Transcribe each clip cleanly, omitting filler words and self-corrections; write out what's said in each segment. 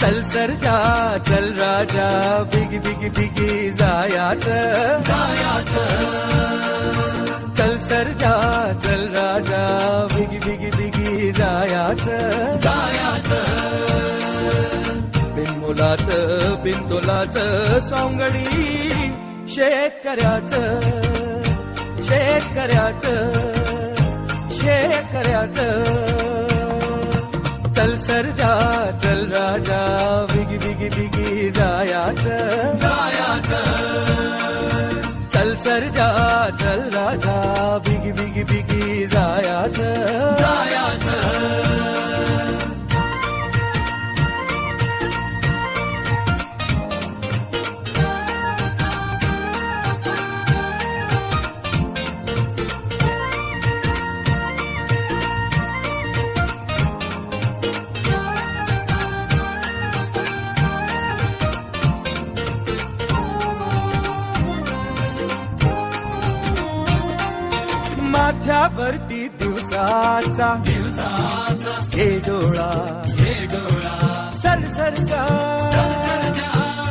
चल सरजा चल राजा बिगी बिगी बिगी जायाचं चल सरजा चल राजा बिगी बिगी बिगी जायाचं बिनमुलाचं बिनतोलाचं सौंगडी शेतकऱ्याचं चल सरजा चल राजा बिगी बिगी बिगी जायाचं चल सरजा चल राजा बिगी बिगी बिगी जायाचं माथ्यावरती दिवसाचा हे डोळा चल सरजा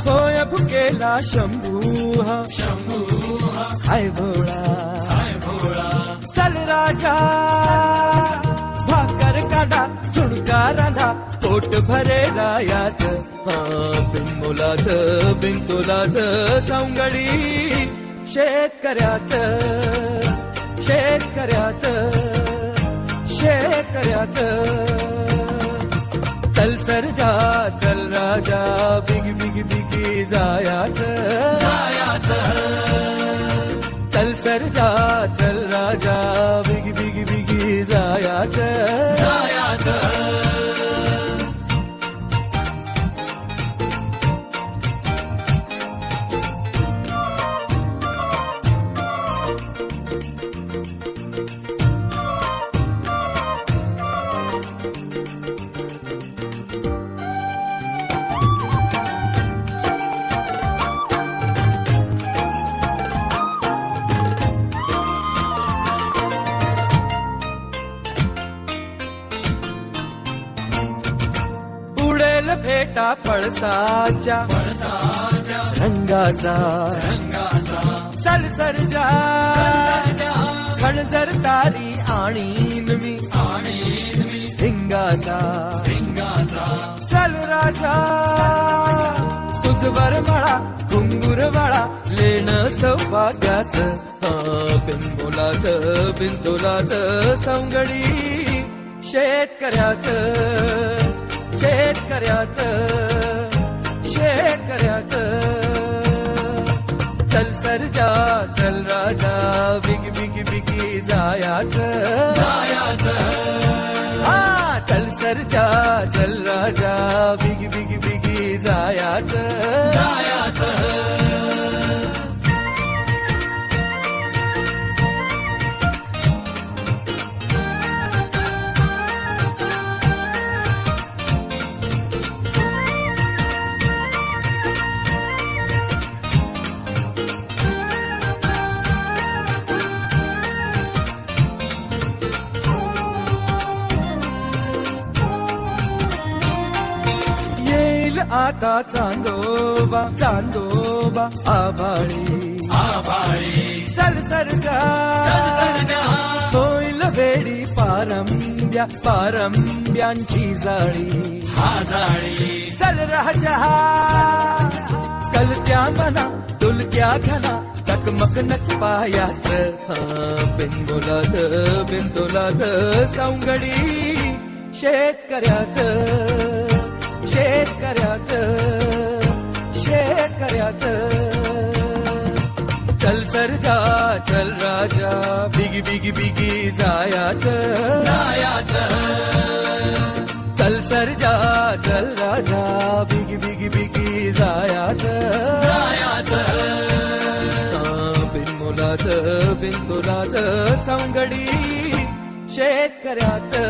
होय भुकेला शंभू हाय भोळा चल राजा भाकर काढा झुणका राधा पोट भरे रायाचं बिनमुलाचं बिनतोलाचं सौंगडी शेतकऱ्याचं चल सरजा चल राजा बिगी बिगी बिगी जायाचं चल सरजा चल राजा बिगी बिगी बिगी जायाचं उडेल फेटा पळसाच्या रंगाचा चल सरजा खणजर तारी आणीन मी धिंगाचा चल राजा तुझवर मळा घुंगूर वाळा लेण सौभाग्याचं बिनमुलाचं बिनतोलाचं सौंगडी शेतकऱ्याचं चल सरजा चल राजा बिगी बिगी बिगी जायाचं चल सरजा चल राजा बिगी बिगी बिगी जायाचं आता चांदोबा आभाळी चल सरजा होईल वेडी पारंब्यांची जाळी चल राजा कलत्या मना तुलक्या घना टकमक नच पायाचं बिनमुलाचं बिनतोलाचं सौंगडी शेतकऱ्याचं चल सरजा चल राजा बिगी बिगी बिगी जायाचं चल सरजा चल राजा बिगी बिगी बिगी जायाचं बिनमुलाचं बिनतोलाचं सौंगडी शेतकऱ्याचं